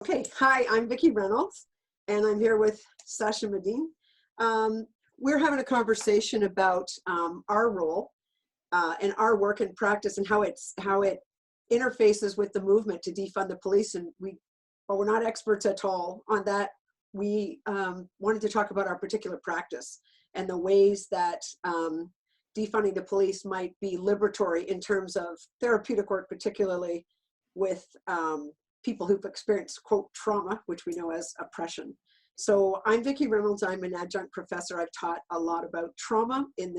Okay, hi, I'm Vikki Reynolds, and I'm here with Sacha Médiné. We're having a conversation about our role and our work and practice and how it interfaces with the movement to defund the police. And we're not experts at all on that. We wanted to talk about our particular practice and the ways that defunding the police might be liberatory in terms of therapeutic work, particularly with people who've experienced, quote, trauma, which we know as oppression. So I'm Vikki Reynolds. I'm an adjunct professor. I've taught a lot about trauma in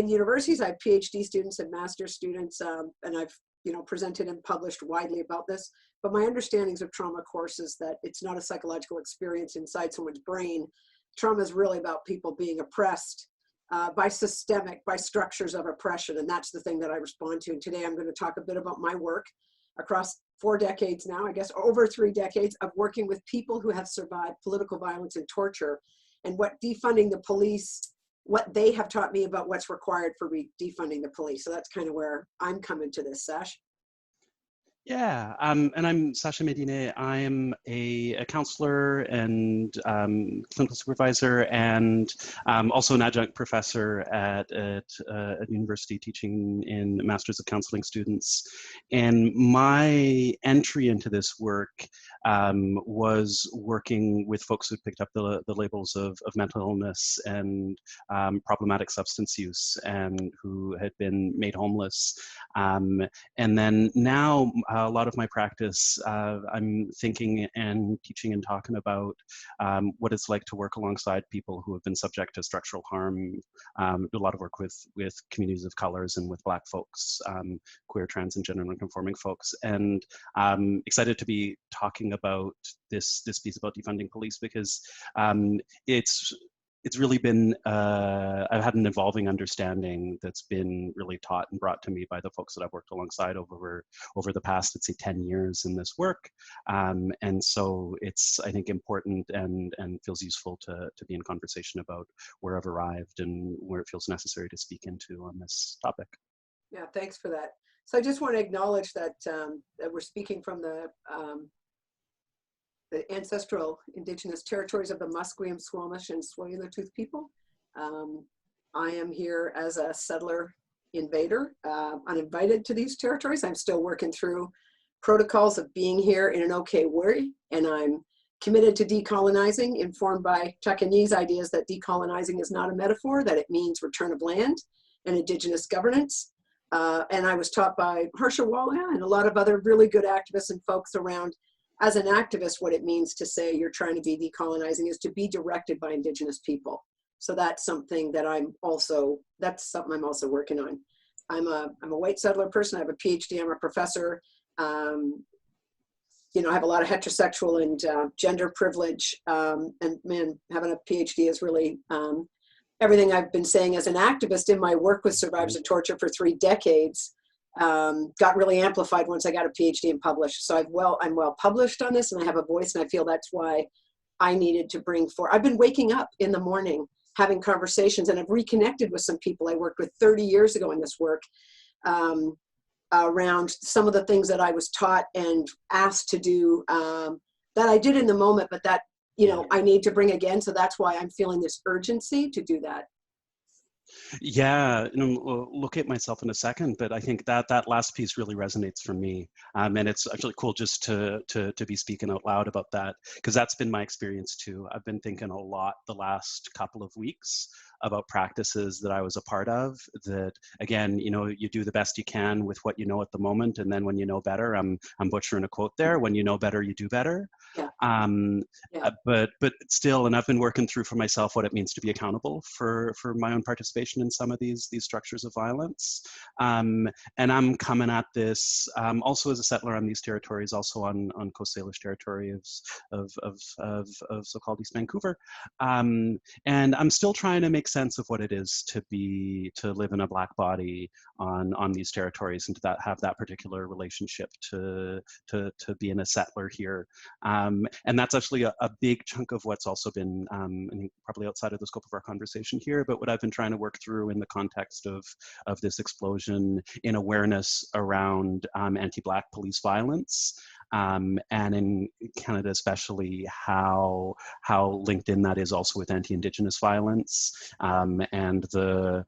universities. I have PhD students and master's students, and I've presented and published widely about this. But my understandings of trauma, of course, is that it's not a psychological experience inside someone's brain. Trauma is really about people being oppressed by structures of oppression, and that's the thing that I respond to. And today I'm going to talk a bit about my work across 4 decades now, I guess over 3 decades of working with people who have survived political violence and torture, and what defunding the police, what they have taught me about what's required for defunding the police. So that's kind of where I'm coming to this, Sash. Yeah, and I'm Sacha Médiné. I am a counsellor and clinical supervisor, and also an adjunct professor at university teaching in Masters of Counselling students. And my entry into this work was working with folks who picked up the labels of mental illness and problematic substance use, and who had been made homeless. And then now, a lot of my practice, I'm thinking and teaching and talking about what it's like to work alongside people who have been subject to structural harm. Do a lot of work with communities of colors and with Black folks, queer, trans, and gender non-conforming folks. And I'm excited to be talking about this piece about defunding police, because it's really been, I've had an evolving understanding that's been really taught and brought to me by the folks that I've worked alongside over the past, let's say, 10 years in this work. And so it's, I think, important and feels useful to be in conversation about where I've arrived and where it feels necessary to speak into on this topic. Yeah, thanks for that. So I just want to acknowledge that, that we're speaking from the ancestral indigenous territories of the Musqueam, Squamish, and Tsleil-Waututh people. I am here as a settler invader, uninvited to these territories. I'm still working through protocols of being here in an okay way, and I'm committed to decolonizing, informed by Chakanye's ideas that decolonizing is not a metaphor, that it means return of land and indigenous governance. And I was taught by Harsha Walia and a lot of other really good activists and folks around, as an activist, what it means to say you're trying to be decolonizing is to be directed by indigenous people. So that's something that I'm also working on. I'm a white settler person. I have a PhD. I'm a professor. I have a lot of heterosexual and gender privilege. And man, having a PhD is really everything I've been saying as an activist in my work with survivors of torture for 3 decades. Got really amplified once I got a PhD and published. So I'm well published on this, and I have a voice, and I feel that's why I needed to bring forward. I've been waking up in the morning, having conversations, and I've reconnected with some people I worked with 30 years ago in this work around some of the things that I was taught and asked to do that I did in the moment, but that, I need to bring again. So that's why I'm feeling this urgency to do that. Yeah, we'll look at myself in a second, but I think that last piece really resonates for me, and it's actually cool just to be speaking out loud about that, because that's been my experience too. I've been thinking a lot the last couple of weeks about practices that I was a part of, that again, you do the best you can with what you know at the moment, and then when you know better, I'm butchering a quote there, when you know better, you do better. Yeah. But still, and I've been working through for myself what it means to be accountable for my own participation in some of these structures of violence. And I'm coming at this also as a settler on these territories, also on Coast Salish territory of so-called East Vancouver. And I'm still trying to make sense of what it is to live in a Black body on these territories, and to have that particular relationship to being a settler here. And that's actually a big chunk of what's also been, I think probably outside of the scope of our conversation here, but what I've been trying to work through in the context of this explosion in awareness around anti-Black police violence. And in Canada especially, how linked in that is also with anti-Indigenous violence, and the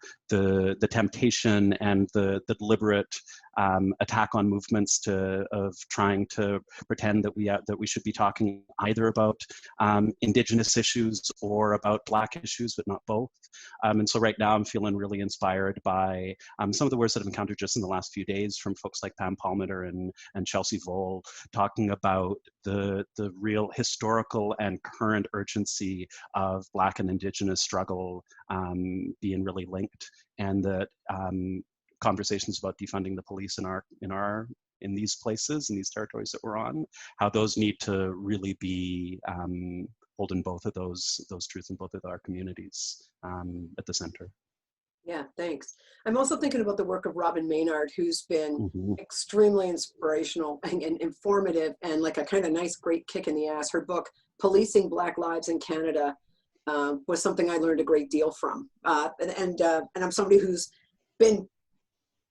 temptation and the deliberate attack on movements of trying to pretend that we should be talking either about Indigenous issues or about Black issues, but not both. And so right now I'm feeling really inspired by some of the words that I've encountered just in the last few days from folks like Pam Palmater and Chelsea Vole, talking about the real historical and current urgency of Black and Indigenous struggle being really linked, and that conversations about defunding the police in these places, in these territories that we're on, how those need to really be holding both of those truths in both of our communities at the center. Yeah, thanks. I'm also thinking about the work of Robin Maynard, who's been Mm-hmm. extremely inspirational and informative, and like a kind of nice, great kick in the ass. Her book, Policing Black Lives in Canada, was something I learned a great deal from. And I'm somebody who's been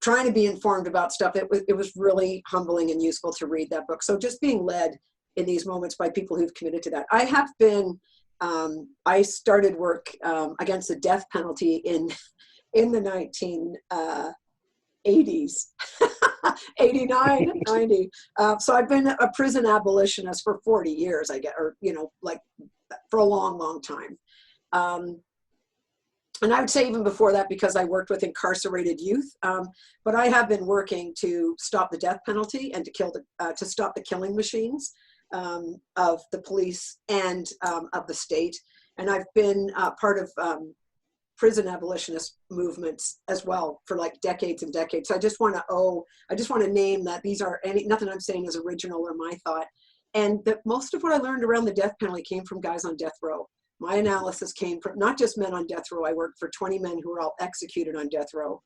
trying to be informed about stuff. It was really humbling and useful to read that book. So just being led in these moments by people who've committed to that. I have been, I started work against the death penalty in the 1980s, 89, 90. So I've been a prison abolitionist for 40 years, I guess, or, like for a long, long time. And I would say even before that, because I worked with incarcerated youth, but I have been working to stop the death penalty and to stop the killing machines of the police and of the state. And I've been part of prison abolitionist movements as well for like decades and decades. So I just want to name that these are nothing I'm saying is original or my thought. And that most of what I learned around the death penalty came from guys on death row. My analysis came from not just men on death row. I worked for 20 men who were all executed on death row.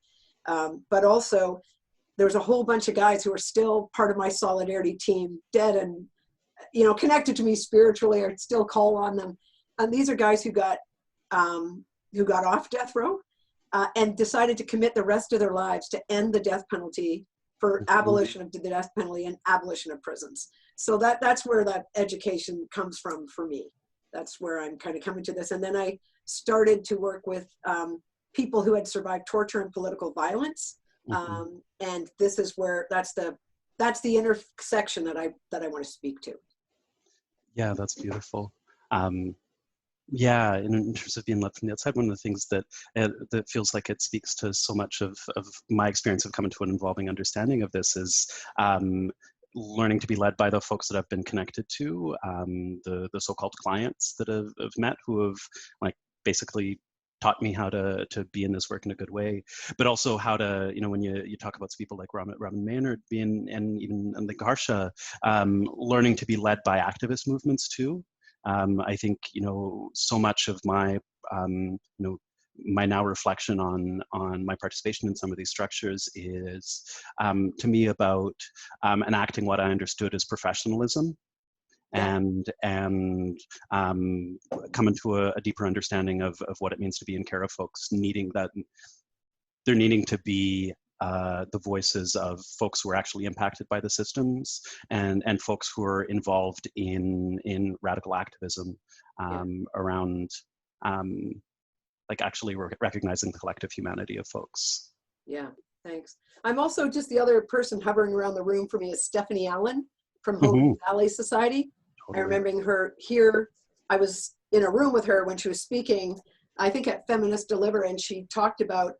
But also there's a whole bunch of guys who are still part of my solidarity team, dead and, connected to me spiritually, or still call on them. And these are guys who got off death row and decided to commit the rest of their lives to end the death penalty, for abolition of the death penalty and abolition of prisons. So that's where that education comes from for me. That's where I'm kind of coming to this. And then I started to work with people who had survived torture and political violence. And this is where that's the intersection that I want to speak to. Yeah, that's beautiful. Yeah, in terms of being left from the outside, one of the things that feels like it speaks to so much of my experience of coming to an involving understanding of this is learning to be led by the folks that I've been connected to, the so-called clients that I've met, who have like basically taught me how to be in this work in a good way, but also how to, when you talk about people like Robin Maynard being, and even like Harsha, learning to be led by activist movements too. I think, so much of my, my now reflection on my participation in some of these structures is, to me, about enacting what I understood as professionalism, and coming to a deeper understanding of what it means to be in care of folks, needing to be the voices of folks who are actually impacted by the systems, and folks who are involved in radical activism around like actually recognizing the collective humanity of folks. Yeah, thanks. I'm also just the other person hovering around the room for me is Stephanie Allen from Hope Valley Society. Totally. I remember her here. I was in a room with her when she was speaking, I think at Feminist Deliver, and she talked about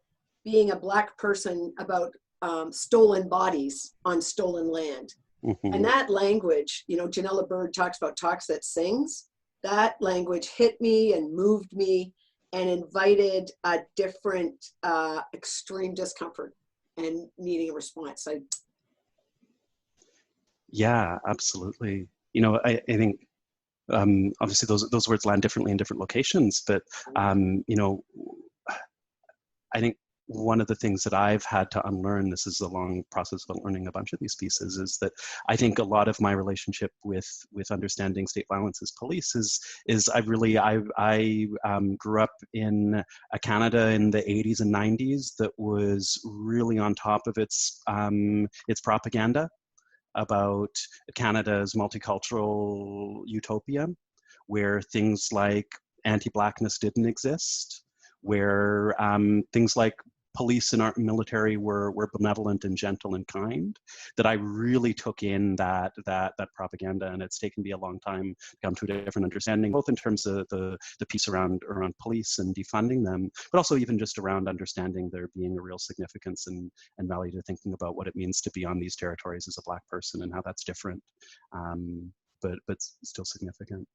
being a Black person, about stolen bodies on stolen land. And that language, Janella Bird talks about Talks That Sings. That language hit me and moved me and invited a different extreme discomfort and needing a response. Yeah, absolutely. I think obviously those words land differently in different locations, but I think one of the things that I've had to unlearn, this is a long process of unlearning a bunch of these pieces, is that I think a lot of my relationship with understanding state violence as police is I grew up in a Canada in the 80s and 90s that was really on top of its propaganda about Canada's multicultural utopia, where things like anti-Blackness didn't exist, where things like police and our military were benevolent and gentle and kind, that I really took in that propaganda, and it's taken me a long time to come to a different understanding, both in terms of the piece around police and defunding them, but also even just around understanding there being a real significance and value to thinking about what it means to be on these territories as a Black person and how that's different, but still significant.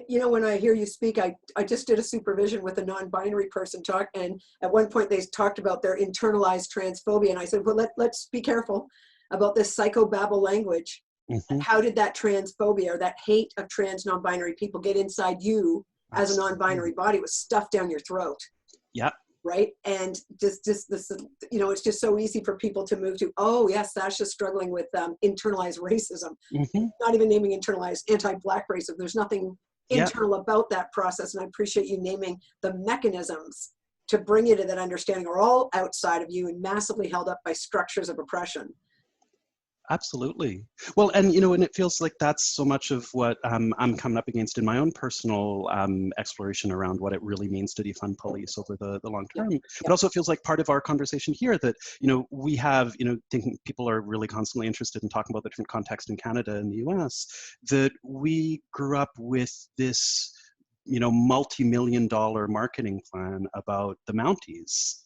You know, when I hear you speak, I just did a supervision with a non-binary person talk, and at one point they talked about their internalized transphobia, and I said, well, let's be careful about this psychobabble language. Mm-hmm. How did that transphobia or that hate of trans non-binary people get inside you as a non-binary body? It was stuffed down your throat. Yeah. Right? And just this, you know, it's just so easy for people to move to, oh yes, Sasha's struggling with internalized racism. Mm-hmm. Not even naming internalized anti-Black racism. There's nothing internal about that process, and I appreciate you naming the mechanisms to bring you to that understanding are all outside of you and massively held up by structures of oppression. Absolutely. Well, and you know, and it feels like that's so much of what I'm coming up against in my own personal exploration around what it really means to defund police over the long term. Yeah. But also it feels like part of our conversation here that, you know, we have, you know, thinking people are really constantly interested in talking about the different context in Canada and the US, that we grew up with this, you know, multi-million-dollar marketing plan about the Mounties.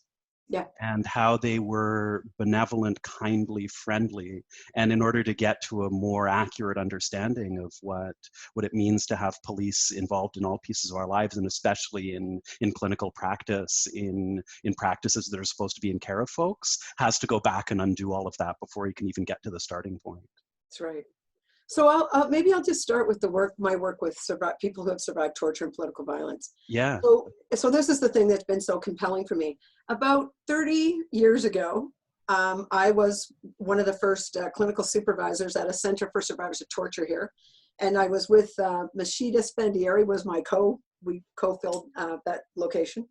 Yeah. And how they were benevolent, kindly, friendly. And in order to get to a more accurate understanding of what it means to have police involved in all pieces of our lives, and especially in clinical practice, in practices that are supposed to be in care of folks, has to go back and undo all of that before you can even get to the starting point. That's right. So maybe I'll just start with my work with people who have survived torture and political violence. Yeah. So this is the thing that's been so compelling for me. About 30 years ago, I was one of the first clinical supervisors at a Center for Survivors of Torture here. And I was with Mashida Spendieri was we co-filled that location.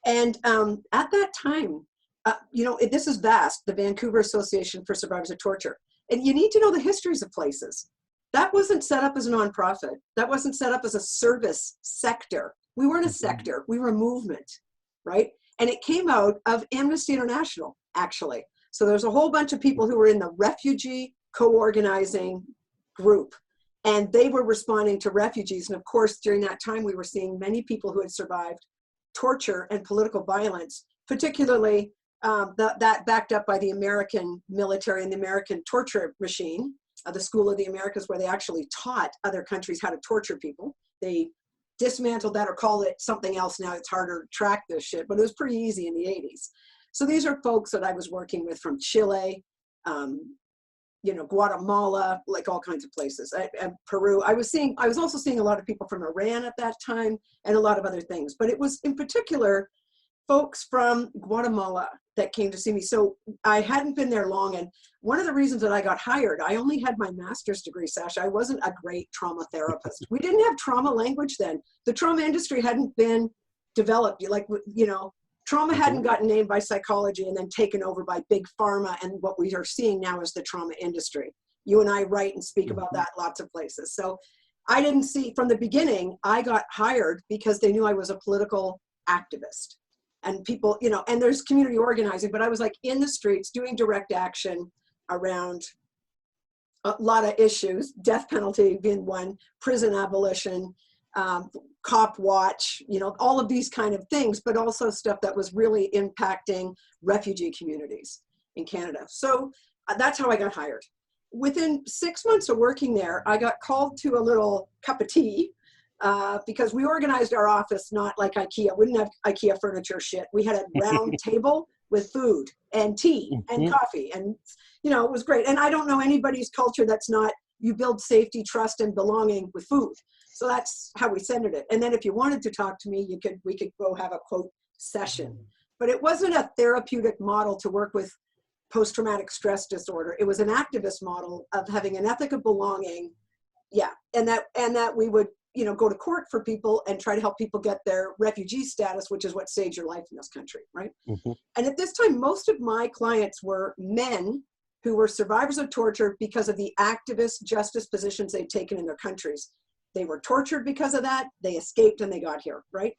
And at that time, you know, this is VAST, the Vancouver Association for Survivors of Torture. And you need to know the histories of places. That wasn't set up as a nonprofit. That wasn't set up as a service sector. We weren't a sector, we were a movement, right? And it came out of Amnesty International, actually. So there's a whole bunch of people who were in the refugee co-organizing group, and they were responding to refugees. And of course, during that time, we were seeing many people who had survived torture and political violence, particularly that backed up by the American military and the American torture machine, the School of the Americas, where they actually taught other countries how to torture people. They dismantled that or called it something else now. It's harder to track this shit, but it was pretty easy in the 80s. So these are folks that I was working with from Chile, you know, Guatemala, like all kinds of places, and Peru. I was also seeing a lot of people from Iran at that time and a lot of other things, but it was in particular folks from Guatemala that came to see me. So I hadn't been there long. And one of the reasons that I got hired, I only had my master's degree, Sasha. I wasn't a great trauma therapist. We didn't have trauma language then. The trauma industry hadn't been developed. Like, you know, trauma hadn't gotten named by psychology and then taken over by big pharma. And what we are seeing now is the trauma industry. You and I write and speak about that lots of places. So I didn't see, from the beginning, I got hired because they knew I was a political activist. And people, you know, and there's community organizing, but I was like in the streets doing direct action around a lot of issues, death penalty being one, prison abolition, cop watch, you know, all of these kind of things, but also stuff that was really impacting refugee communities in Canada. So that's how I got hired. Within 6 months of working there, I got called to a little cup of tea, because we organized our office not like IKEA. We didn't have IKEA furniture shit. We had a round table with food and tea and coffee, and you know, it was great. And I don't know anybody's culture that's not, you build safety, trust, and belonging with food. So that's how we centered it. And then if you wanted to talk to me, we could go have a quote session. but it wasn't a therapeutic model to work with post-traumatic stress disorder. It was an activist model of having an ethic of belonging. Yeah. And that we would, you know, go to court for people and try to help people get their refugee status, which is what saves your life in this country. Right. Mm-hmm. And at this time, most of my clients were men who were survivors of torture because of the activist justice positions they'd taken in their countries. They were tortured because of that. They escaped and they got here. Right.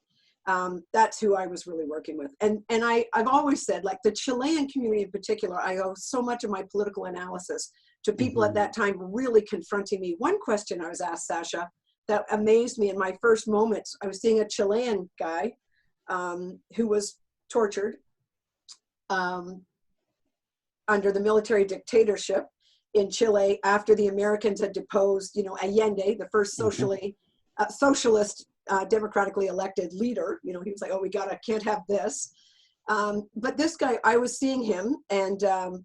That's who I was really working with. And I've always said, like, the Chilean community in particular, I owe so much of my political analysis to people at that time really confronting me. One question I was asked, Sacha, that amazed me in my first moments. I was seeing a Chilean guy who was tortured under the military dictatorship in Chile after the Americans had deposed, you know, Allende, the first socialist democratically elected leader. You know, he was like, oh, can't have this. But this guy, I was seeing him, and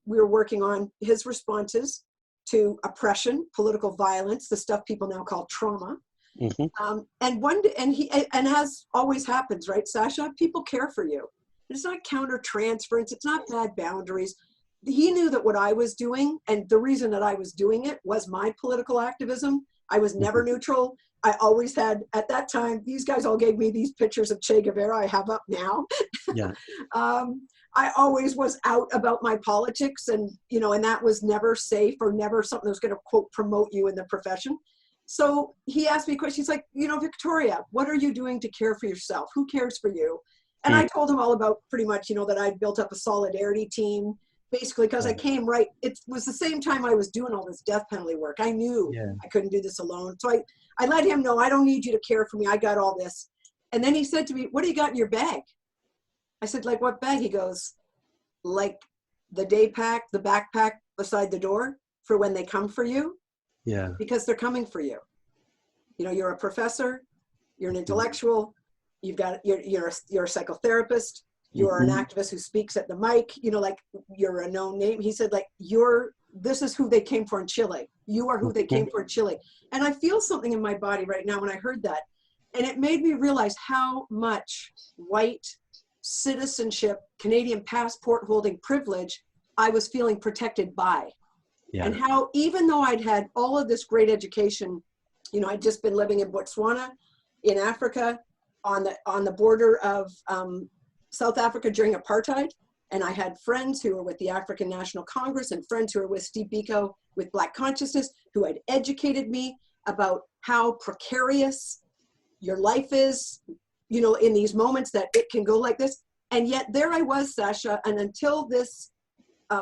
we were working on his responses to oppression, political violence, the stuff people now call trauma. Mm-hmm. And as always happens, right, Sacha, people care for you. It's not counter-transference. It's not bad boundaries. He knew that what I was doing, and the reason that I was doing it, was my political activism. I was never neutral. I always had, at that time, these guys all gave me these pictures of Che Guevara I have up now. Yeah. I always was out about my politics, and, you know, and that was never safe or never something that was going to, quote, promote you in the profession. So he asked me a question. He's like, you know, Victoria, what are you doing to care for yourself? Who cares for you? And I told him all about pretty much, you know, that I'd built up a solidarity team, basically because I came right. It was the same time I was doing all this death penalty work. I knew I couldn't do this alone. So I let him know, I don't need you to care for me. I got all this. And then he said to me, what do you got in your bag? I said, like, what bag? He goes, like the day pack, the backpack beside the door for when they come for you. Yeah. Because they're coming for you. You know, you're a professor, you're an intellectual, you're a psychotherapist, you're an activist who speaks at the mic, you know, like, you're a known name. He said, like, this is who they came for in Chile. You are who they came for in Chile. And I feel something in my body right now when I heard that. And it made me realize how much white citizenship, Canadian passport holding privilege I was feeling protected by. Yeah. And how, even though I'd had all of this great education, you know, I'd just been living in Botswana, in Africa, on the border of South Africa during apartheid. And I had friends who were with the African National Congress and friends who were with Steve Biko with Black Consciousness, who had educated me about how precarious your life is, you know, in these moments that it can go like this. And yet there I was, Sacha, and until this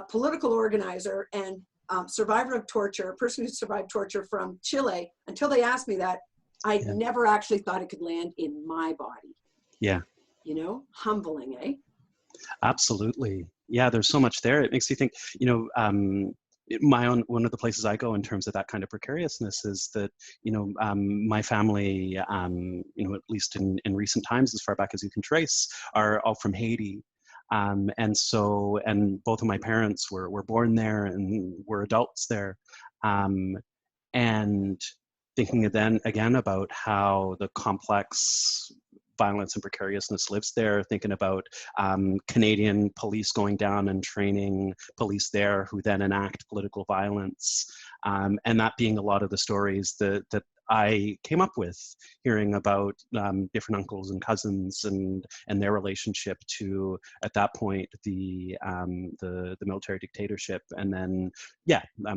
political organizer and survivor of torture, a person who survived torture from Chile, until they asked me that, I never actually thought it could land in my body. Yeah. You know, humbling, eh? Absolutely. Yeah, there's so much there. It makes you think, you know, one of the places I go in terms of that kind of precariousness is that, you know, my family, you know, at least in recent times, as far back as you can trace, are all from Haiti. And both of my parents were born there and were adults there. And thinking then again about how the complex violence and precariousness lives there, thinking about Canadian police going down and training police there who then enact political violence. And that being a lot of the stories that I came up with, hearing about different uncles and cousins and their relationship to, at that point, the military dictatorship, and then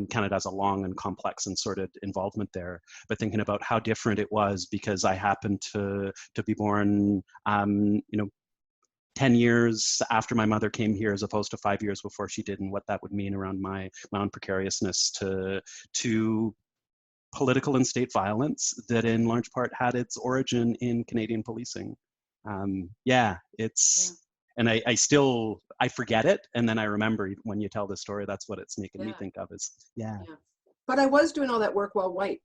Canada has a long and complex and sordid involvement there. But thinking about how different it was because I happened to be born, you know, 10 years after my mother came here as opposed to 5 years before she did, and what that would mean around my own precariousness to political and state violence that in large part had its origin in Canadian policing. And I forget it. And then I remember when you tell the story, that's what it's making me think of is, But I was doing all that work while white.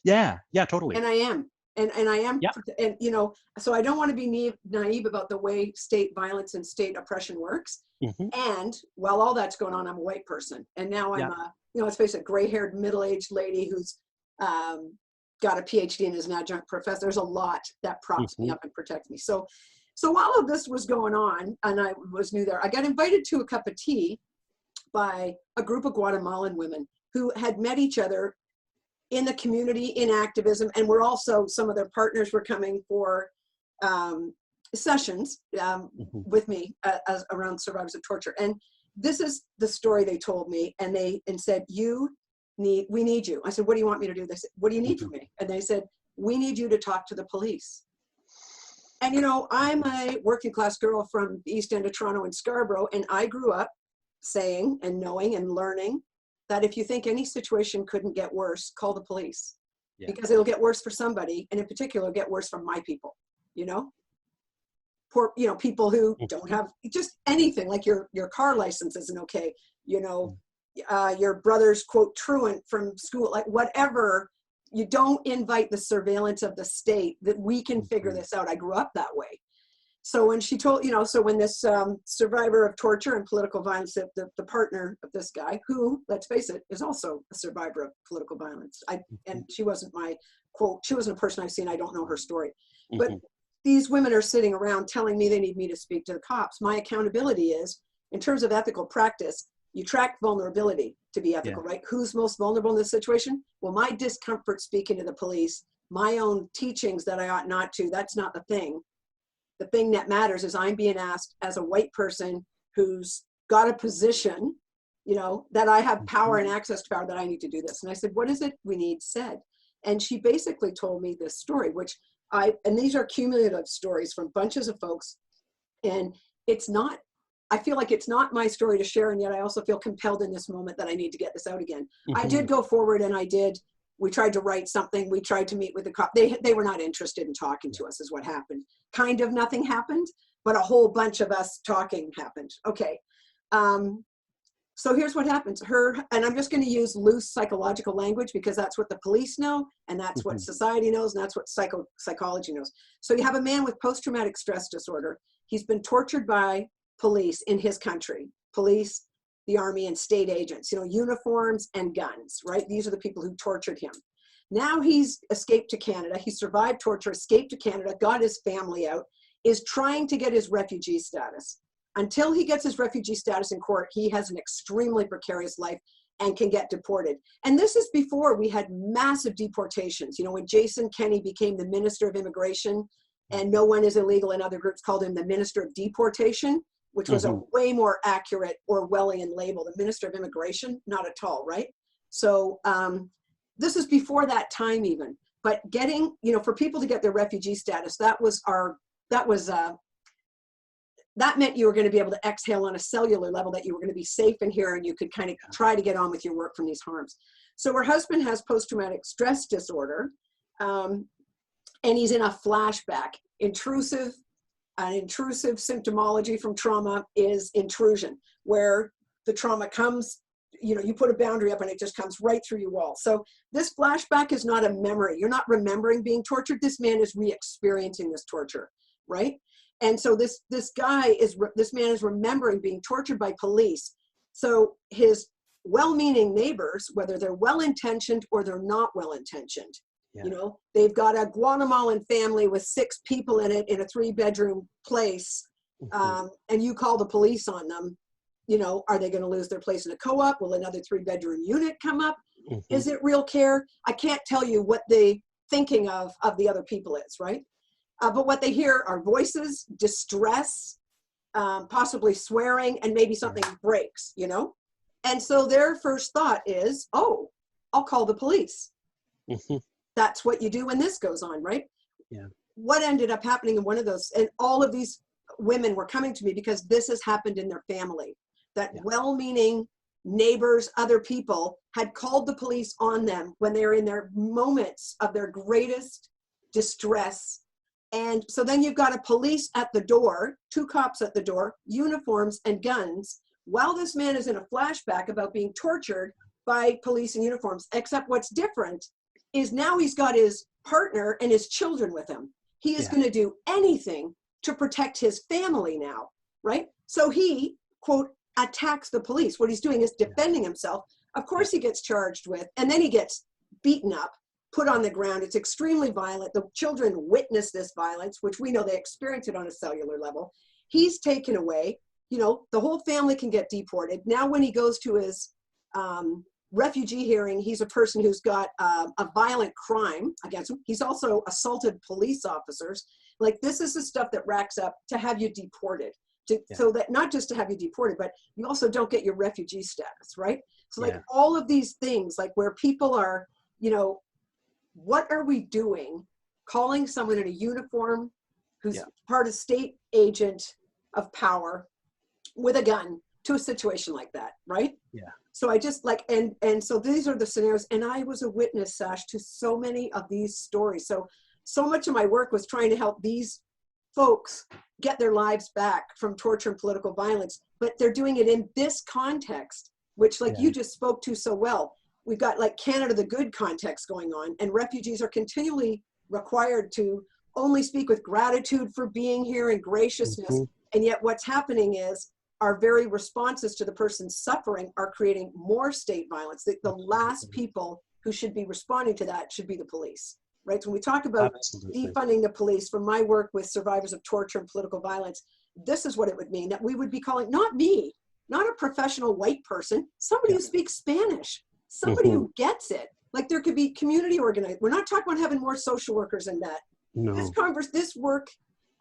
Yeah, totally. And I am. And I am, and you know, so I don't want to be naive about the way state violence and state oppression works. Mm-hmm. And while all that's going on, I'm a white person. And now I'm you know, let's face it, gray-haired, middle-aged lady who's got a PhD and is an adjunct professor. There's a lot that props me up and protects me. So So while all of this was going on, and I was new there, I got invited to a cup of tea by a group of Guatemalan women who had met each other in the community, in activism, and were also, some of their partners were coming for sessions with me as around survivors of torture. And this is the story they told me, and said, we need you. I said, what do you want me to do? They said, what do you need from me? And they said, we need you to talk to the police. And, you know, I'm a working class girl from the East End of Toronto and Scarborough, and I grew up saying and knowing and learning that if you think any situation couldn't get worse, call the police. Yeah. Because it'll get worse for somebody, and in particular, it'll get worse for my people, you know? Poor, you know, people who don't have just anything, like your car license isn't okay, you know, your brother's, quote, truant from school, like whatever. You don't invite the surveillance of the state that we can figure this out. I grew up that way. So when she told, you know, so when this survivor of torture and political violence, the partner of this guy, who, let's face it, is also a survivor of political violence. And she wasn't my, quote, she wasn't a person I've seen. I don't know her story. But these women are sitting around telling me they need me to speak to the cops. My accountability is, in terms of ethical practice, you track vulnerability to be ethical, right? Who's most vulnerable in this situation? Well, my discomfort speaking to the police, my own teachings that I ought not to, that's not the thing. The thing that matters is I'm being asked as a white person who's got a position, you know, that I have power and access to power, that I need to do this. And I said, what is it we need said? And she basically told me this story, which and these are cumulative stories from bunches of folks. And it's not, I feel like it's not my story to share, and yet I also feel compelled in this moment that I need to get this out again. I did go forward, and we tried to write something. We tried to meet with the cop. They were not interested in talking to us, is what happened. Kind of nothing happened, but a whole bunch of us talking happened. Okay. So here's what happens. And I'm just going to use loose psychological language because that's what the police know, and that's what society knows, and that's what psychology knows. So you have a man with post-traumatic stress disorder. He's been tortured by police in his country, police, the army, and state agents, you know, uniforms and guns, right? These are the people who tortured him. Now he's escaped to Canada. He survived torture, escaped to Canada, got his family out, is trying to get his refugee status. Until he gets his refugee status in court, he has an extremely precarious life and can get deported. And this is before we had massive deportations. You know, when Jason Kenney became the Minister of Immigration, and No One Is Illegal, and other groups called him the Minister of Deportation, which was a way more accurate Orwellian label. The Minister of Immigration, not at all, right? So this is before that time even. But getting, you know, for people to get their refugee status, that meant you were going to be able to exhale on a cellular level, that you were going to be safe in here, and you could kind of try to get on with your work from these harms. So her husband has post-traumatic stress disorder, and he's in a flashback. An intrusive symptomology from trauma is intrusion, where the trauma comes, you know, you put a boundary up and it just comes right through your wall. So this flashback is not a memory. You're not remembering being tortured. This man is re-experiencing this torture, right? And so this man is remembering being tortured by police. So his well-meaning neighbors, whether they're well-intentioned or they're not well-intentioned, you know, they've got a Guatemalan family with 6 people in it in a 3-bedroom place, and you call the police on them, you know, are they going to lose their place in a co-op? Will another 3-bedroom unit come up? Is it real care? I can't tell you what the thinking of the other people is, right? But what they hear are voices, distress, possibly swearing, and maybe something breaks, you know? And so their first thought is, oh, I'll call the police. That's what you do when this goes on, right? Yeah. What ended up happening in one of those, and all of these women were coming to me because this has happened in their family, that well-meaning neighbors, other people had called the police on them when they were in their moments of their greatest distress. And so then you've got a police at the door, 2 cops at the door, uniforms and guns, while this man is in a flashback about being tortured by police in uniforms, except what's different is now he's got his partner and his children with him. He is going to do anything to protect his family now, right? So he, quote, attacks the police. What he's doing is defending himself. Of course he gets charged with, and then he gets beaten up. put on the ground. It's extremely violent. The children witness this violence, which we know they experience it on a cellular level. He's taken away. You know, the whole family can get deported. Now when he goes to his refugee hearing, he's a person who's got a violent crime against him. He's also assaulted police officers. Like, this is the stuff that racks up to have you deported. So that not just to have you deported, but you also don't get your refugee status, right? So like all of these things, like where people are, you know, what are we doing calling someone in a uniform who's part of state agent of power with a gun to a situation like that, right? Yeah. So I just like, and so these are the scenarios, and I was a witness, Sash, to so many of these stories. So much of my work was trying to help these folks get their lives back from torture and political violence, but they're doing it in this context, which like you just spoke to so well. We've got like Canada the Good context going on, and refugees are continually required to only speak with gratitude for being here and graciousness. And yet what's happening is our very responses to the person's suffering are creating more state violence. The last people who should be responding to that should be the police, right? So when we talk about defunding the police, from my work with survivors of torture and political violence, this is what it would mean, that we would be calling, not me, not a professional white person, somebody who speaks Spanish, somebody who gets it. Like there could be community organized. We're not talking about having more social workers in that. No. This work,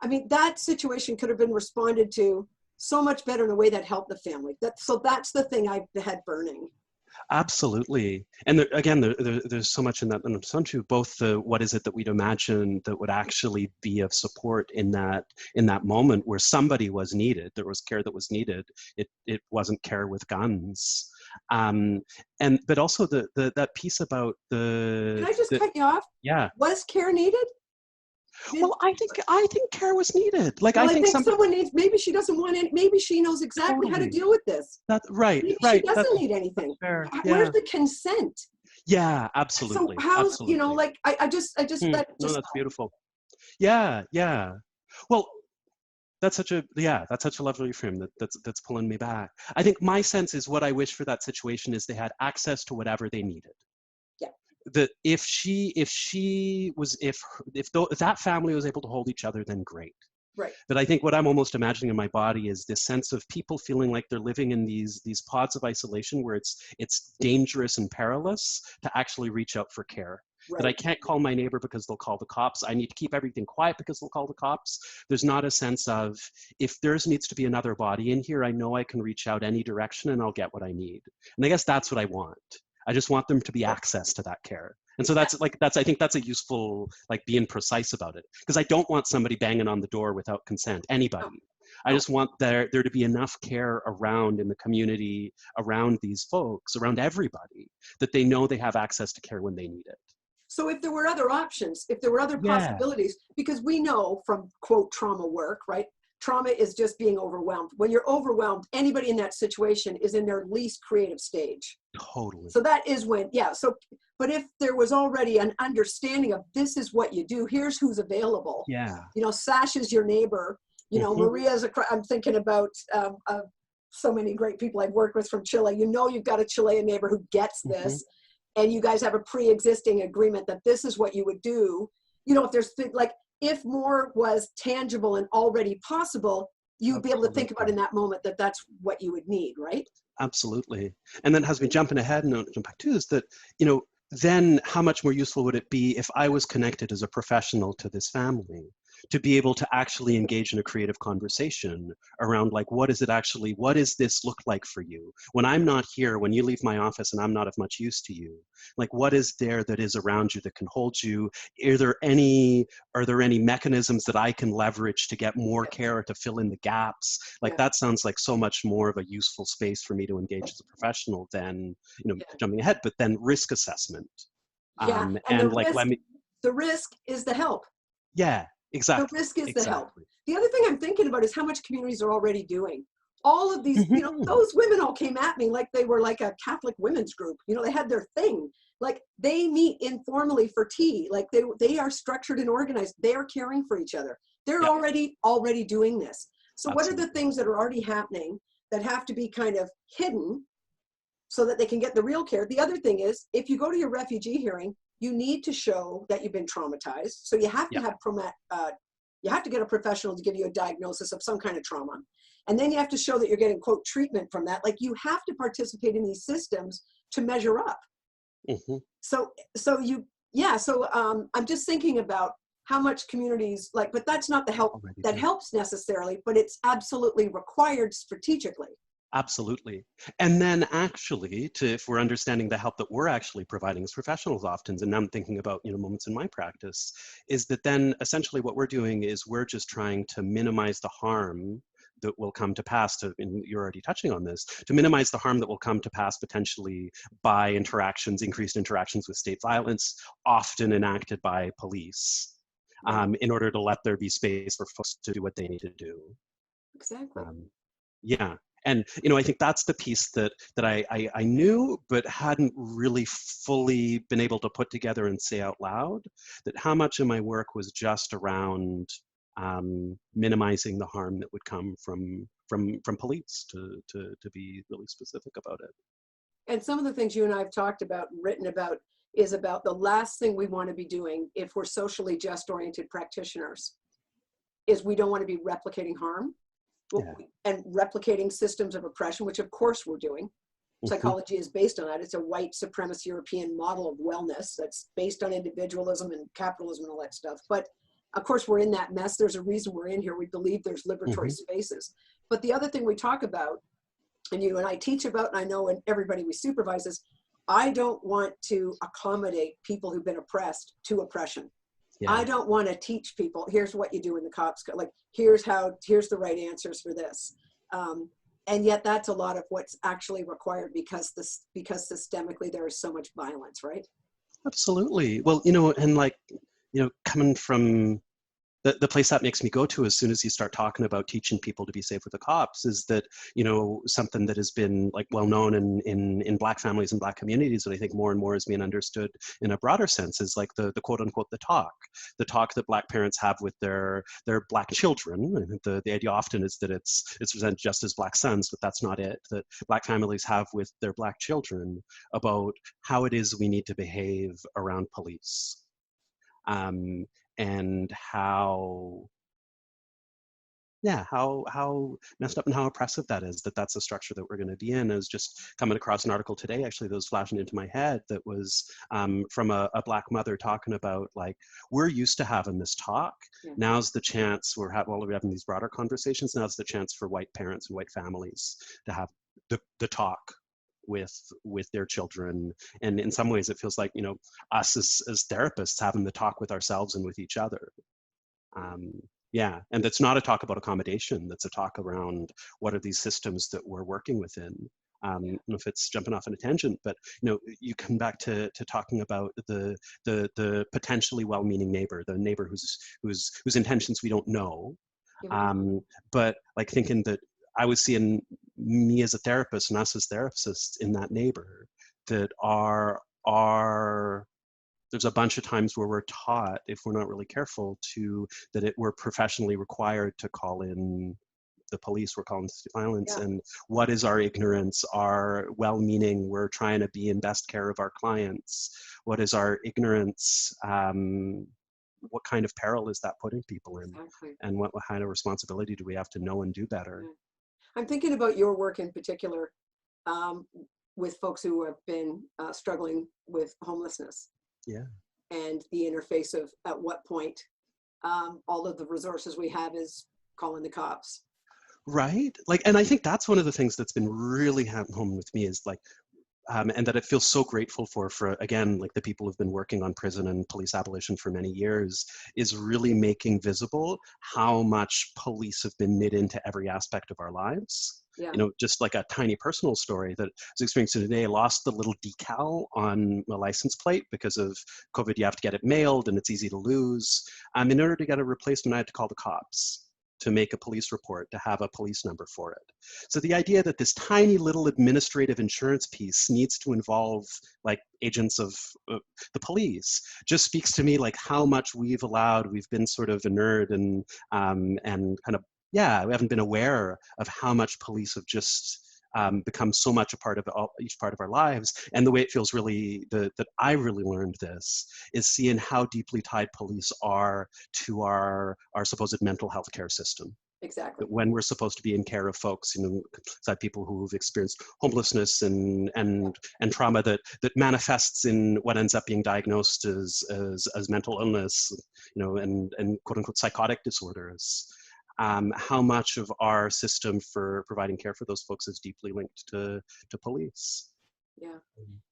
I mean, that situation could have been responded to so much better in a way that helped the family. So that's the thing I had burning. Absolutely. And there's so much in that. And I'm too, both the, what is it that we'd imagine that would actually be of support in that moment where somebody was needed, there was care that was needed. It wasn't care with guns. But also that piece about the. Can I just cut you off? Yeah. Was care needed? Well, I think care was needed. Like, well, I think someone needs. Maybe she doesn't want it. Maybe she knows exactly how to deal with this. That's right. Maybe right. She doesn't need anything. Where's the consent? Yeah, absolutely. So how's absolutely. You know, like I just no, that's beautiful. Yeah. Well, that's such a lovely frame that's pulling me back. I think my sense is what I wish for that situation is they had access to whatever they needed. That if that family was able to hold each other, then great. Right. But I think what I'm almost imagining in my body is this sense of people feeling like they're living in these pods of isolation where it's dangerous and perilous to actually reach out for care. Right. That I can't call my neighbor because they'll call the cops. I need to keep everything quiet because they'll call the cops. There's not a sense of, if there needs to be another body in here, I know I can reach out any direction and I'll get what I need. And I guess that's what I want. I just want them to be access to that care. And so I think that's a useful, like, being precise about it. Because I don't want somebody banging on the door without consent, anybody. No. I just want there to be enough care around in the community, around these folks, around everybody, that they know they have access to care when they need it. So if there were other options, if there were other possibilities, because we know from, quote, trauma work, right? Trauma is just being overwhelmed. When you're overwhelmed, anybody in that situation is in their least creative stage. Totally. So that is when, but if there was already an understanding of this is what you do, here's who's available. Yeah. You know, Sasha's your neighbor. You know, Maria's I'm thinking about so many great people I've worked with from Chile. You know, you've got a Chilean neighbor who gets this, and you guys have a pre-existing agreement that this is what you would do. You know, if there's like, if more was tangible and already possible, you'd be able to think about in that moment that that's what you would need, right? Absolutely. And then has me jumping ahead and jump back too, is that, you know, then how much more useful would it be if I was connected as a professional to this family, to be able to actually engage in a creative conversation around, like, what does this look like for you? When I'm not here, when you leave my office and I'm not of much use to you, like, what is there that is around you that can hold you? Are there any mechanisms that I can leverage to get more care or to fill in the gaps? Like, that sounds like so much more of a useful space for me to engage as a professional than, you know, jumping ahead, but then risk assessment. And the risk is the help. Yeah. Exactly. The risk is the help. The other thing I'm thinking about is how much communities are already doing. All of these, you know, those women all came at me like they were like a Catholic women's group. You know, they had their thing. Like, they meet informally for tea. Like, they are structured and organized. They are caring for each other. They're already doing this. So Absolutely. What are the things that are already happening that have to be kind of hidden so that they can get the real care? The other thing is, if you go to your refugee hearing, you need to show that you've been traumatized. So you have to have you have to get a professional to give you a diagnosis of some kind of trauma. And then you have to show that you're getting, quote, treatment from that. Like, you have to participate in these systems to measure up. So I'm just thinking about how much communities, like, but that's not the help that helps necessarily, but it's absolutely required strategically. Absolutely. And then actually, if we're understanding the help that we're actually providing as professionals often, and I'm thinking about, moments in my practice, is that then essentially what we're doing is we're just trying to minimize the harm that will come to pass, and you're already touching on this, to minimize the harm that will come to pass potentially by increased interactions with state violence, often enacted by police, in order to let there be space for folks to do what they need to do. Exactly. Yeah. And, I think that's the piece that I knew, but hadn't really fully been able to put together and say out loud, that how much of my work was just around minimizing the harm that would come from police, to be really specific about it. And some of the things you and I have talked about, written about, is about the last thing we want to be doing if we're socially just oriented practitioners is we don't want to be replicating harm. And replicating systems of oppression, which of course we're doing. Psychology is based on that. It's a white supremacist European model of wellness that's based on individualism and capitalism and all that stuff. But of course we're in that mess. There's a reason we're in here. We believe there's liberatory spaces. But the other thing we talk about, and you and I teach about, and I know and everybody we supervise, is I don't want to accommodate people who've been oppressed to oppression. I don't want to teach people, here's what you do in the cops, like, here's the right answers for this. And yet that's a lot of what's actually required because systemically there is so much violence, right? Absolutely. Well, and like, coming from the place that makes me go to as soon as you start talking about teaching people to be safe with the cops is that, something that has been like well known in Black families and Black communities, and I think more and more is being understood in a broader sense, is like the quote unquote the talk that Black parents have with their Black children. I think the idea often is that it's presented just as Black sons, but that's not it. That Black families have with their Black children about how it is we need to behave around police. And how messed up and how oppressive that is, that's the structure that we're going to be in. I was just coming across an article today, actually, that was flashing into my head, that was from a Black mother talking about, like, we're used to having this talk. Now's the chance, we're having these broader conversations, now's the chance for white parents and white families to have the talk with their children. And in some ways it feels like, us as therapists having the talk with ourselves and with each other. And that's not a talk about accommodation, that's a talk around what are these systems that we're working within. I don't know if it's jumping off on a tangent, but you come back to talking about the potentially well-meaning neighbor, the neighbor whose intentions we don't know, but like thinking that I was seeing me as a therapist and us as therapists in that neighbor, that there's a bunch of times where we're taught, if we're not really careful, we're professionally required to call in the police, we're calling violence, and what is our ignorance, our well-meaning, we're trying to be in best care of our clients, what is our ignorance, what kind of peril is that putting people in? And what kind of responsibility do we have to know and do better? I'm thinking about your work in particular with folks who have been struggling with homelessness. And the interface of at what point all of the resources we have is calling the cops. Right? Like, and I think that's one of the things that's been really hammering home with me is like, and that I feel so grateful for again, like the people who've been working on prison and police abolition for many years, is really making visible how much police have been knit into every aspect of our lives. Just like a tiny personal story that I was experiencing today. I lost the little decal on my license plate because of COVID. You have to get it mailed and it's easy to lose. In order to get a replacement, I had to call the cops to make a police report, to have a police number for it. So the idea that this tiny little administrative insurance piece needs to involve like agents of the police just speaks to me like how much we've been sort of inert and kind of, we haven't been aware of how much police have just becomes so much a part of each part of our lives. And the way it feels really, that I really learned this, is seeing how deeply tied police are to our supposed mental health care system. Exactly. That when we're supposed to be in care of folks, like people who've experienced homelessness and trauma that manifests in what ends up being diagnosed as mental illness, and quote unquote psychotic disorders. How much of our system for providing care for those folks is deeply linked to police. Yeah.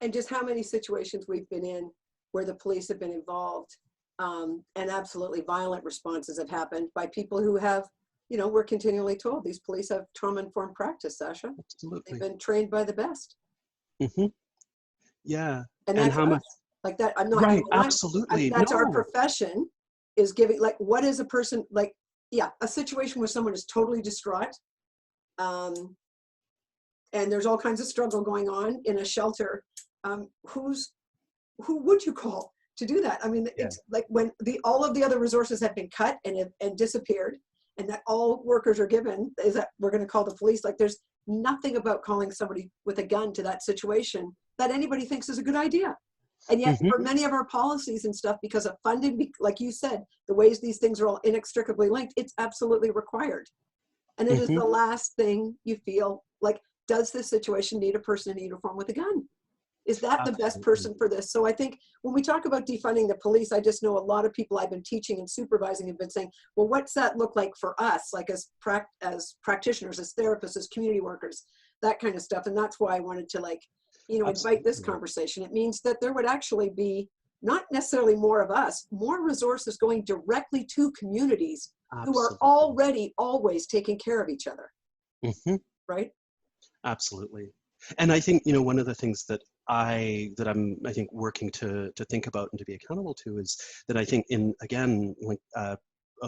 And just how many situations we've been in where the police have been involved, and absolutely violent responses have happened by people who have, we're continually told these police have trauma-informed practice, Sacha. Absolutely. They've been trained by the best. Mm-hmm. Yeah. And that's how much? Like that. I'm not right. Absolutely. that's our profession, is giving, like, what is a person like? Yeah, a situation where someone is totally distraught, and there's all kinds of struggle going on in a shelter. Who would you call to do that? I mean, it's like when all of the other resources have been cut and disappeared, and that all workers are given is that we're going to call the police. Like, there's nothing about calling somebody with a gun to that situation that anybody thinks is a good idea. And yet for many of our policies and stuff, because of funding, like you said, the ways these things are all inextricably linked, it's absolutely required. And it is the last thing you feel like, does this situation need a person in uniform with a gun? Is that the best person for this? So I think when we talk about defunding the police, I just know a lot of people I've been teaching and supervising have been saying, well, what's that look like for us? Like as practitioners, as therapists, as community workers, that kind of stuff. And that's why I wanted to invite this conversation. It means that there would actually be not necessarily more of us, more resources going directly to communities who are already always taking care of each other. Right? Absolutely. And I think, one of the things that I'm working to think about and to be accountable to is that I think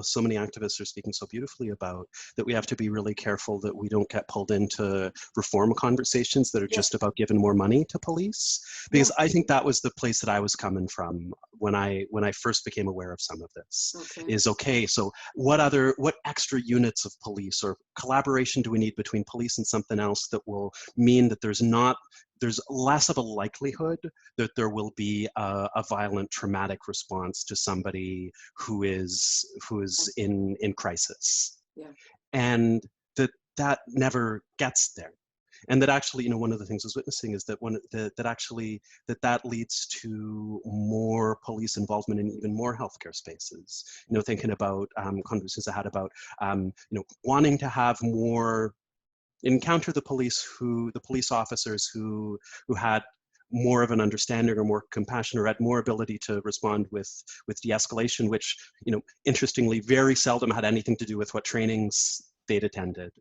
so many activists are speaking so beautifully about, that we have to be really careful that we don't get pulled into reform conversations that are just about giving more money to police. Because I think that was the place that I was coming from when I first became aware of some of this. So what extra units of police or collaboration do we need between police and something else that will mean that there's less of a likelihood that there will be a violent traumatic response to somebody who is in crisis. And that never gets there. And that actually, one of the things I was witnessing is that that leads to more police involvement in even more healthcare spaces. Thinking about conversations I had about wanting to have more encounter the police officers who had more of an understanding or more compassion or had more ability to respond with de-escalation, which, interestingly, very seldom had anything to do with what trainings they'd attended.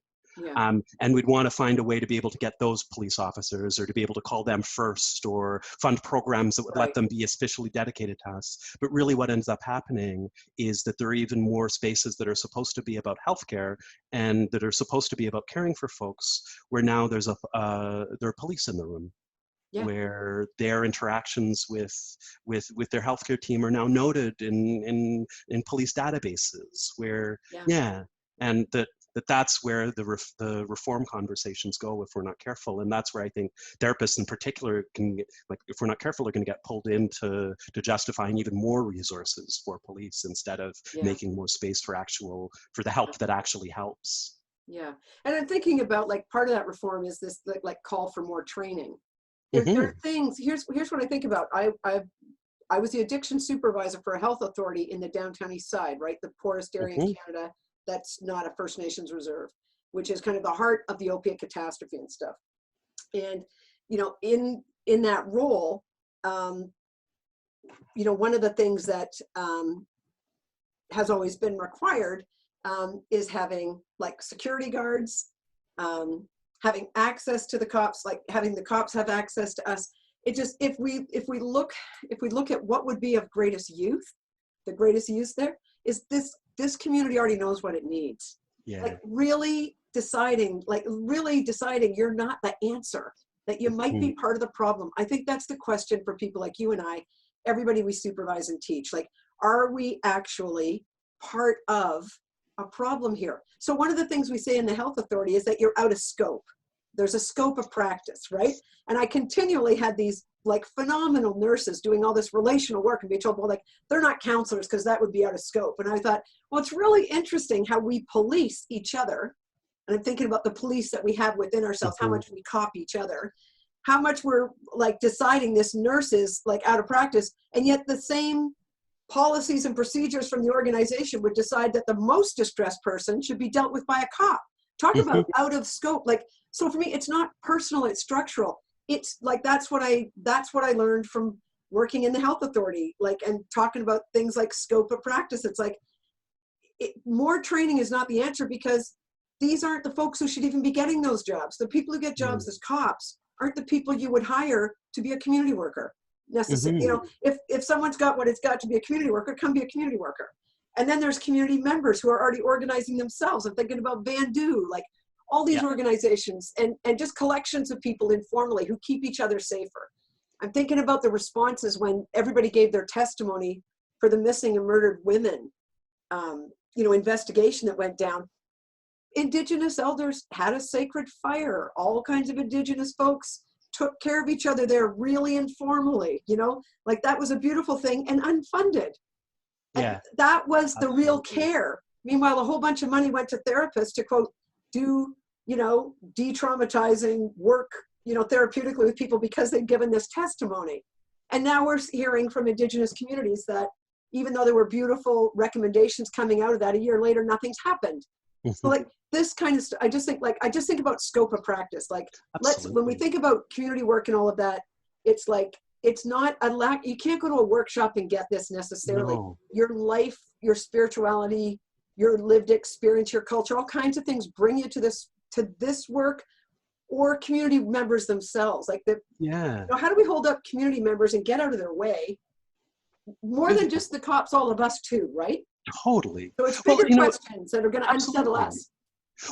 And we'd want to find a way to be able to get those police officers, or to be able to call them first, or fund programs that would let them be especially dedicated to us. But really what ends up happening is that there are even more spaces that are supposed to be about healthcare and that are supposed to be about caring for folks, where now there are police in the room. Where their interactions with their healthcare team are now noted in police databases, where and that's where the reform conversations go if we're not careful. And that's where I think therapists in particular if we're not careful, are going to get pulled into justifying even more resources for police instead of making more space for the help that actually helps. And I'm thinking about, like, part of that reform is this like call for more training. There are things, here's what I think about. I was the addiction supervisor for a health authority in the downtown east side, right? The poorest area in Canada that's not a First Nations reserve, which is kind of the heart of the opiate catastrophe and stuff. And, in that role, one of the things that has always been required is having, like, security guards, having access to the cops, like having the cops have access to us. It just, if we look at what would be of greatest use, the greatest use there is this community already knows what it needs. Like really deciding you're not the answer, that you might be part of the problem. I think that's the question for people like you and I, everybody we supervise and teach. Like, are we actually part of a problem here? So one of the things we say in the health authority is that you're out of scope. there's a scope of practice, right? And I continually had these like phenomenal nurses doing all this relational work and being told, well, like, they're not counselors because that would be out of scope. And I thought, well, it's really interesting how we police each other. And I'm thinking about the police that we have within ourselves, how much we copy each other, how much we're like deciding this nurse is like out of practice. And yet the same policies and procedures from the organization would decide that the most distressed person should be dealt with by a cop. Talk about out of scope. Like, so for me, it's not personal, it's structural. It's like, that's what I learned from working in the health authority, like, and talking about things like scope of practice. It's like, more training is not the answer, because these aren't the folks who should even be getting those jobs. The people who get jobs as cops aren't the people you would hire to be a community worker necessarily. You know, if someone's got what it's got to be a community worker, come be a community worker. And then there's community members who are already organizing themselves. I'm thinking about Vandu, like all these organizations and just collections of people informally who keep each other safer. I'm thinking about the responses when everybody gave their testimony for the missing and murdered women, you know, investigation that went down. Indigenous elders had a sacred fire. All kinds of Indigenous folks took care of each other there really informally, you know, like that was a beautiful thing and unfunded. And that was the real care. Meanwhile, a whole bunch of money went to therapists to, quote, do, you know, de-traumatizing work, you know, therapeutically with people because they'd given this testimony. And now we're hearing from Indigenous communities that even though there were beautiful recommendations coming out of that, a year later, nothing's happened. So like this kind of I just think about scope of practice. Like, when we think about community work and all of that, it's like, it's not a lack. You can't go to a workshop and get this necessarily. No. Your life, your spirituality, your lived experience, your culture, all kinds of things bring you to this work, or community members themselves. Like you know, how do we hold up community members and get out of their way? More than just the cops, all of us too, right? Totally. So it's bigger questions that are going to unsettle us.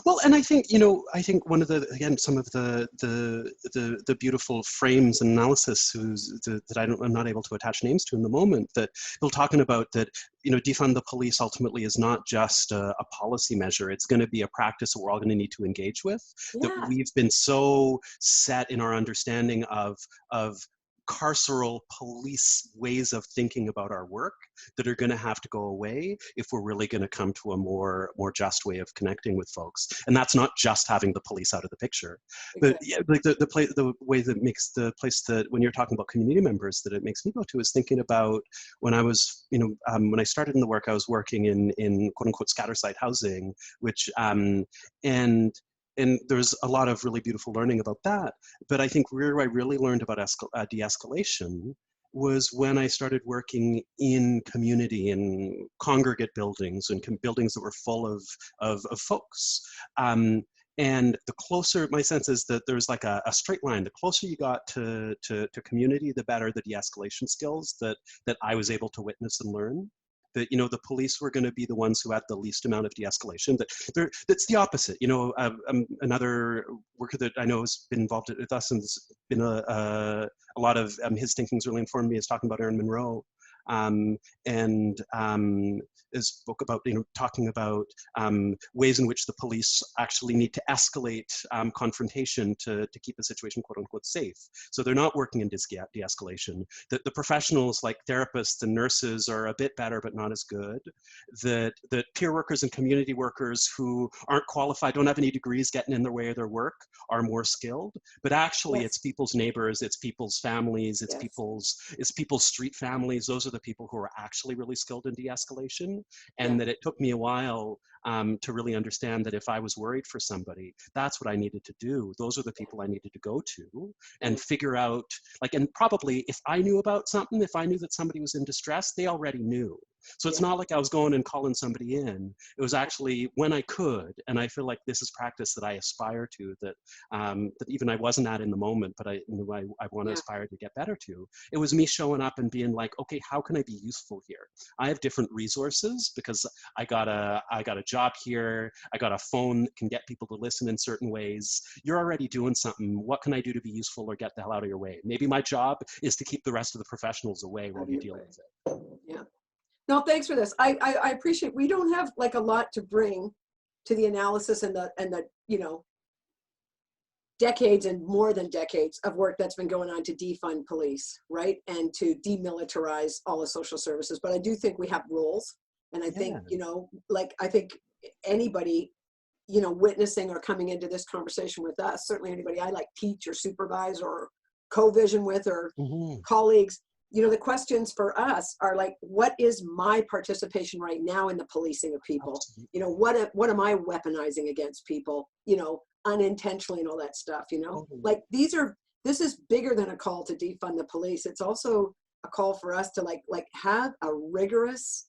Well, and I think, you know, one of the, again, some of the beautiful frames and analysis that I'm not able to attach names to in the moment, that they're talking about that, you know, defund the police ultimately is not just a policy measure. It's going to be a practice that we're all going to need to engage with. That we've been so set in our understanding of carceral police ways of thinking about our work that are going to have to go away if we're really going to come to a more just way of connecting with folks. And that's not just having the police out of the picture. But yeah, like the way that makes the place that when you're talking about community members that it makes me go to is thinking about when I was, you know, when I started in the work, I was working in quote unquote scatter site housing, which and there's a lot of really beautiful learning about that. But I think where I really learned about de-escalation was when I started working in community, in congregate buildings, and buildings that were full of folks. And the closer, my sense is that there's like a straight line. The closer you got to community, the better the de-escalation skills that I was able to witness and learn. That, you know, the police were going to be the ones who had the least amount of de-escalation. That's the opposite. You know, another worker that I know has been involved with us and has been a lot of his thinking's really informed me is talking about Aaron Monroe. Spoke about, you know, talking about ways in which the police actually need to escalate confrontation to keep the situation quote unquote safe. So they're not working in de-escalation. The professionals like therapists and nurses are a bit better, but not as good. That peer workers and community workers who aren't qualified, don't have any degrees getting in the way of their work are more skilled. But actually it's people's neighbors, it's people's families, it's people's street families. Those are the people who are actually really skilled in de-escalation. And that it took me a while to really understand that if I was worried for somebody, that's what I needed to do. Those are the people I needed to go to and figure out, like, and probably if I knew about something, if I knew that somebody was in distress, they already knew. So it's not like I was going and calling somebody in. It was actually when I could, and I feel like this is practice that I aspire to, that even I wasn't at in the moment, but I want to aspire to get better to. It was me showing up and being like, okay, how can I be useful here? I have different resources because I got a job here. I got a phone that can get people to listen in certain ways. You're already doing something. What can I do to be useful or get the hell out of your way? Maybe my job is to keep the rest of the professionals away while you deal with it. Yeah. No, thanks for this. I appreciate, we don't have like a lot to bring to the analysis and the, you know, decades and more than decades of work that's been going on to defund police, right? And to demilitarize all the social services. But I do think we have roles. And I think, you know, like, I think anybody, you know, witnessing or coming into this conversation with us, certainly anybody I like teach or supervise or co-vision with or colleagues, you know, the questions for us are like, what is my participation right now in the policing of people? Absolutely. You know, what am I weaponizing against people, you know, unintentionally and all that stuff, you know? Like this is bigger than a call to defund the police. It's also a call for us to like have a rigorous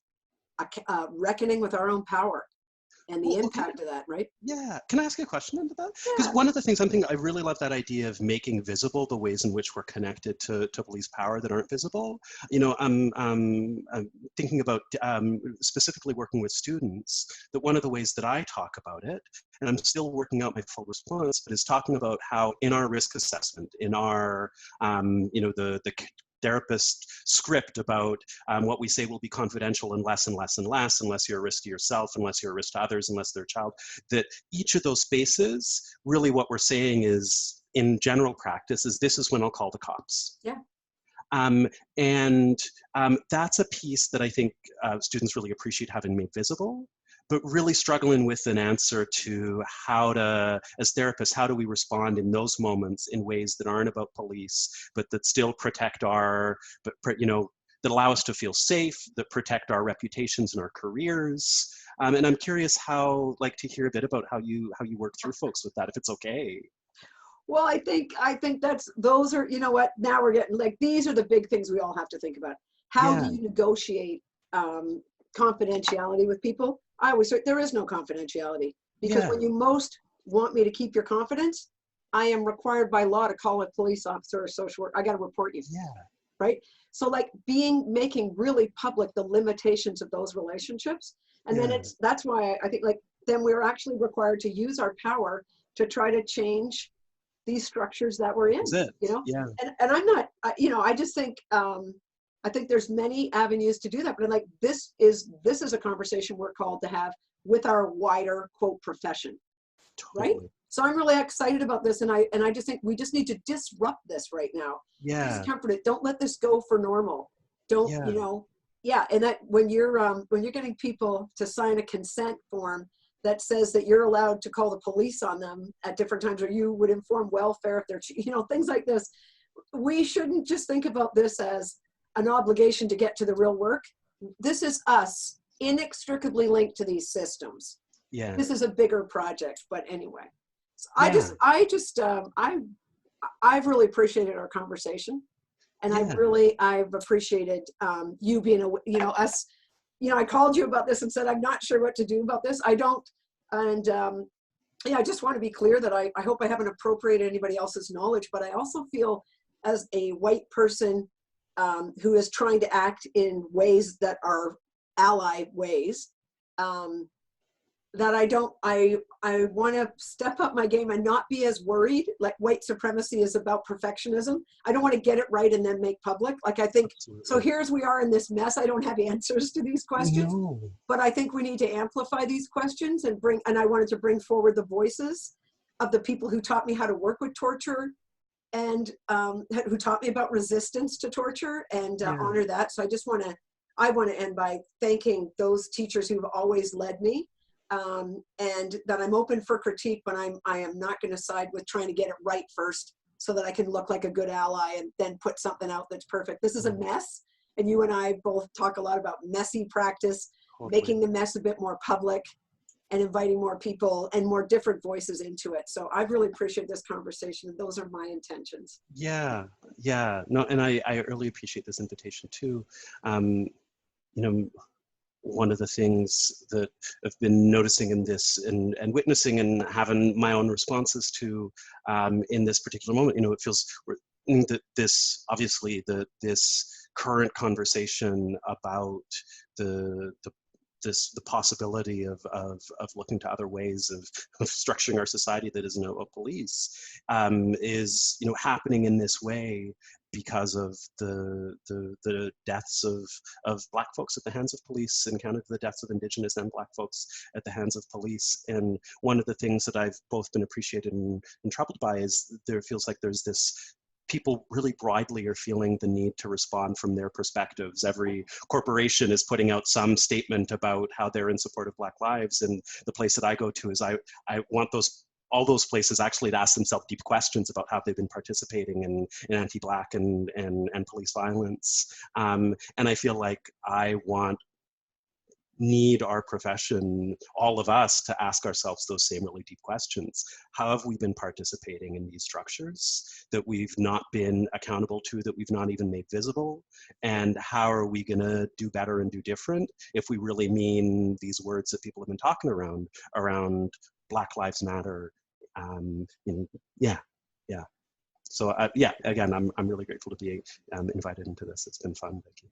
reckoning with our own power and the impact of that, right? Yeah. Can I ask you a question into that? Yeah. Because one of the things I really love that idea of making visible the ways in which we're connected to police power that aren't visible. You know, I'm thinking about specifically working with students, that one of the ways that I talk about it, and I'm still working out my full response, but is talking about how in our risk assessment, in our, you know, the therapist script about what we say will be confidential and less, unless you're a risk to yourself, unless you're a risk to others, unless they're a child, that each of those spaces, really what we're saying is, in general practice, is this is when I'll call the cops. Yeah. That's a piece that I think students really appreciate having made visible, but really struggling with an answer to how to, as therapists, how do we respond in those moments in ways that aren't about police, but that still protect our, you know, that allow us to feel safe, that protect our reputations and our careers. And I'm curious to hear a bit about how you work through folks with that, if it's okay. Well, I think those are, you know what, now we're getting like, these are the big things we all have to think about. How do you negotiate confidentiality with people? I always say there is no confidentiality, because when you most want me to keep your confidence, I am required by law to call a police officer or social worker. I got to report you. Yeah. Right. So like making really public the limitations of those relationships. And then that's why I think like then we're actually required to use our power to try to change these structures that we're in, you know? Yeah. And I'm not, you know, I just think, I think there's many avenues to do that, but I'm like, this is a conversation we're called to have with our wider quote profession, right? So I'm really excited about this, and I just think we just need to disrupt this right now. Yeah. Discomfort it. Don't let this go for normal. Don't you know? Yeah, and that when you're getting people to sign a consent form that says that you're allowed to call the police on them at different times, or you would inform welfare if they're, you know, things like this. We shouldn't just think about this as an obligation to get to the real work. This is us inextricably linked to these systems. Yeah. This is a bigger project, but anyway. So I've really appreciated our conversation, and I've appreciated you being us. You know, I called you about this and said, I'm not sure what to do about this. I don't. And I just want to be clear that I hope I haven't appropriated anybody else's knowledge, but I also feel as a white person who is trying to act in ways that are ally ways, that I want to step up my game and not be as worried. Like white supremacy is about perfectionism. I don't want to get it right and then make public. Like I think, so here's we are in this mess. I don't have answers to these questions, but I think we need to amplify these questions and I wanted to bring forward the voices of the people who taught me how to work with torture and who taught me about resistance to torture and honor that. So I want to end by thanking those teachers who've always led me. And that I'm open for critique, but I am not going to side with trying to get it right first so that I can look like a good ally and then put something out that's perfect. This is a mess, and you and I both talk a lot about messy practice, making the mess a bit more public and inviting more people and more different voices into it. So I really appreciate this conversation, and those are my intentions. Yeah, no, and I really appreciate this invitation too. You know, one of the things that I've been noticing in this and witnessing and having my own responses to in this particular moment, you know, it feels that this current conversation about the possibility of looking to other ways of structuring our society that isn't a police is, you know, happening in this way. because of the deaths of Black folks at the hands of police in Canada, the deaths of Indigenous and Black folks at the hands of police. And one of the things that I've both been appreciated and troubled by is there feels like there's this, people really broadly are feeling the need to respond from their perspectives. Every corporation is putting out some statement about how they're in support of Black lives. And the place that I go to is I want all those places actually to ask themselves deep questions about how they've been participating in anti-Black and police violence. And I feel like I need our profession, all of us, to ask ourselves those same really deep questions. How have we been participating in these structures that we've not been accountable to, that we've not even made visible? And how are we gonna do better and do different if we really mean these words that people have been talking around Black Lives Matter? Yeah. So yeah, again, I'm really grateful to be invited into this. It's been fun, Vikki.